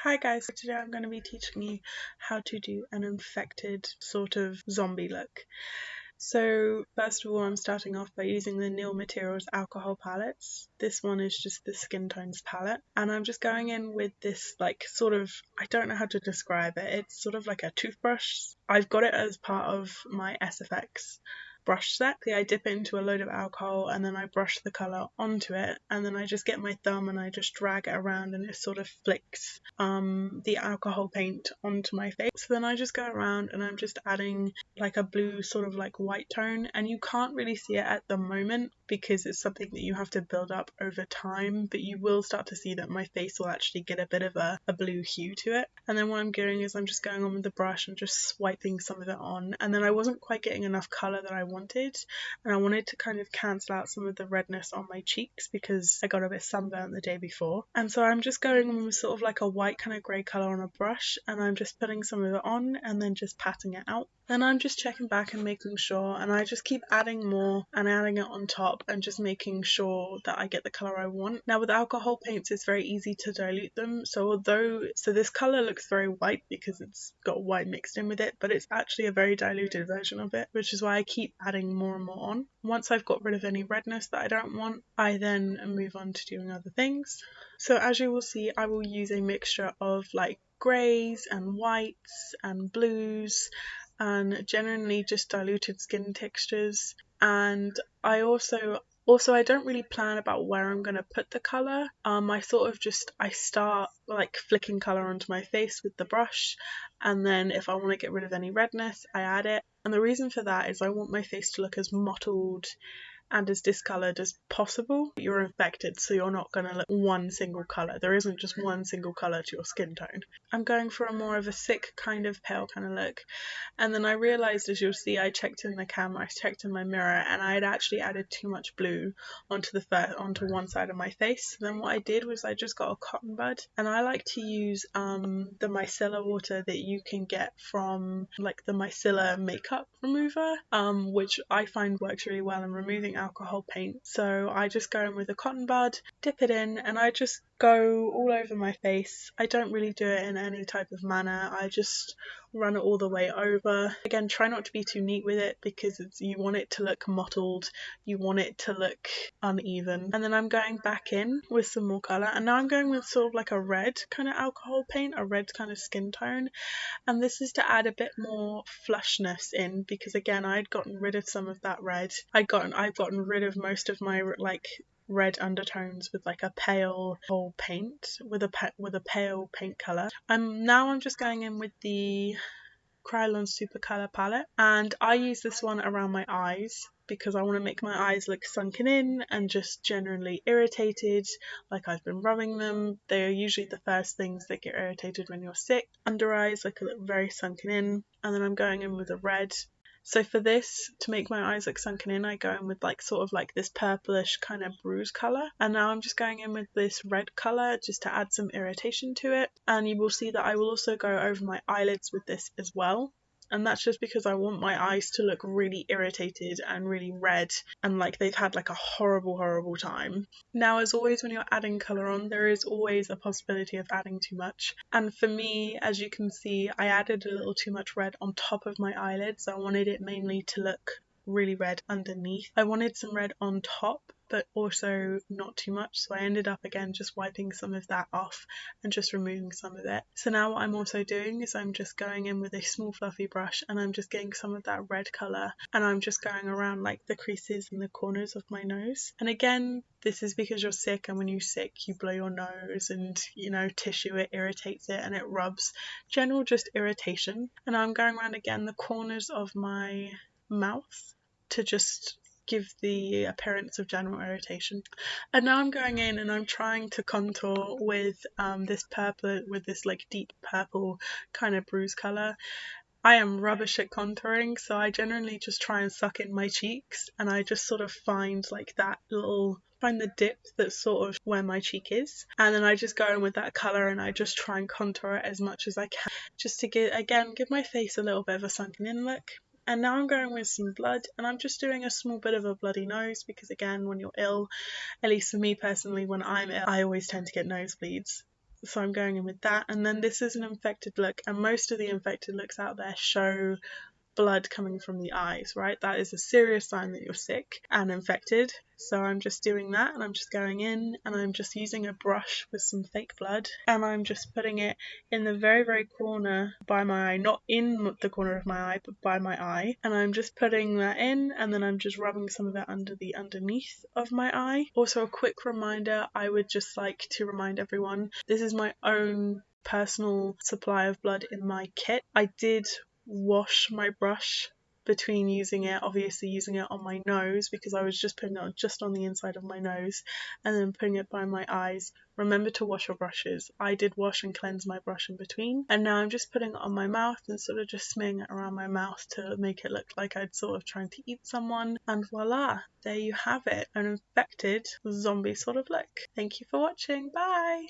Hi guys, so today I'm going to be teaching you how to do an infected sort of zombie look. So first of all, I'm starting off by using the Nil Materials alcohol palettes. This one is just the skin tones palette, and I'm just going in with this like sort of, I don't know how to describe it, it's sort of like a toothbrush. I've got it as part of my SFX brush set. I dip it into a load of alcohol and then I brush the colour onto it, and then I just get my thumb and I just drag it around and it sort of flicks the alcohol paint onto my face. So then I just go around and I'm just adding like a blue sort of like white tone, and you can't really see it at the moment because it's something that you have to build up over time, but you will start to see that my face will actually get a bit of a blue hue to it. And then what I'm doing is I'm just going on with the brush and just swiping some of it on, and then I wasn't quite getting enough colour that I wanted, and I wanted to kind of cancel out some of the redness on my cheeks because I got a bit sunburnt the day before. And so I'm just going on with sort of like a white kind of grey colour on a brush, and I'm just putting some of it on and then just patting it out. Then I'm just checking back and making sure, and I just keep adding more and adding it on top and just making sure that I get the colour I want. Now with alcohol paints it's very easy to dilute them, so this colour looks very white because it's got white mixed in with it, but it's actually a very diluted version of it, which is why I keep adding more and more on. Once I've got rid of any redness that I don't want, I then move on to doing other things. So as you will see, I will use a mixture of like greys and whites and blues and generally just diluted skin textures. And I also I don't really plan about where I'm going to put the colour. I start like flicking colour onto my face with the brush, and then if I want to get rid of any redness I add it. And the reason for that is I want my face to look as mottled and as discoloured as possible. You're infected, so you're not going to look one single colour. There isn't just one single colour to your skin tone. I'm going for a more of a sick kind of pale kind of look. And then I realised, as you'll see, I checked in the camera, I checked in my mirror, and I had actually added too much blue onto one side of my face. So then what I did was I just got a cotton bud, and I like to use the micellar water that you can get from like the micellar makeup remover, which I find works really well in removing alcohol paint. So I just go in with a cotton bud, dip it in, and I just go all over my face. I don't really do it in any type of manner, I just run it all the way over. Again, try not to be too neat with it because you want it to look mottled, you want it to look uneven. And then I'm going back in with some more colour, and now I'm going with sort of like a red kind of alcohol paint, a red kind of skin tone, and this is to add a bit more flushness in because again I'd gotten rid of some of that red. I've gotten rid of most of my like red undertones with like a pale paint, with a pale paint colour. Now I'm just going in with the Krylon Super Colour palette, and I use this one around my eyes because I want to make my eyes look sunken in and just generally irritated, like I've been rubbing them. They are usually the first things that get irritated when you're sick. Under eyes look very sunken in, and then I'm going in with a red. So for this, to make my eyes look sunken in, I go in with like sort of like this purplish kind of bruise colour, and now I'm just going in with this red colour just to add some irritation to it. And you will see that I will also go over my eyelids with this as well, and that's just because I want my eyes to look really irritated and really red and like they've had like a horrible time. Now, as always, when you're adding colour on, there is always a possibility of adding too much, and for me, as you can see, I added a little too much red on top of my eyelids. I wanted it mainly to look really red underneath. I wanted some red on top, but also not too much, so I ended up again just wiping some of that off and just removing some of it. So now what I'm also doing is I'm just going in with a small fluffy brush, and I'm just getting some of that red colour, and I'm just going around like the creases and the corners of my nose. And again, this is because you're sick, and when you're sick you blow your nose and tissue, it irritates it and it rubs. General just irritation. And I'm going around again the corners of my mouth to just give the appearance of general irritation. And now I'm going in and I'm trying to contour with this like deep purple kind of bruise colour. I am rubbish at contouring, so I generally just try and suck in my cheeks, and I just sort of find the dip that's sort of where my cheek is, and then I just go in with that colour and I just try and contour it as much as I can, just to give my face a little bit of a sunken in look. And now I'm going with some blood, and I'm just doing a small bit of a bloody nose because again, when you're ill, at least for me personally, when I'm ill, I always tend to get nosebleeds. So I'm going in with that, and then this is an infected look, and most of the infected looks out there show blood coming from the eyes, right? That is a serious sign that you're sick and infected. So I'm just doing that, and I'm just going in and I'm just using a brush with some fake blood, and I'm just putting it in the very, very corner by my eye, not in the corner of my eye, but by my eye. And I'm just putting that in, and then I'm just rubbing some of it under the underneath of my eye. Also, a quick reminder, I would just like to remind everyone, this is my own personal supply of blood in my kit. I did wash my brush between using it, obviously using it on my nose because I was just putting it just on the inside of my nose, and then putting it by my eyes. Remember to wash your brushes. I did wash and cleanse my brush in between, and now I'm just putting it on my mouth and sort of just smearing it around my mouth to make it look like I'd sort of trying to eat someone, and voila, there you have it, an infected zombie sort of look. Thank you for watching. Bye!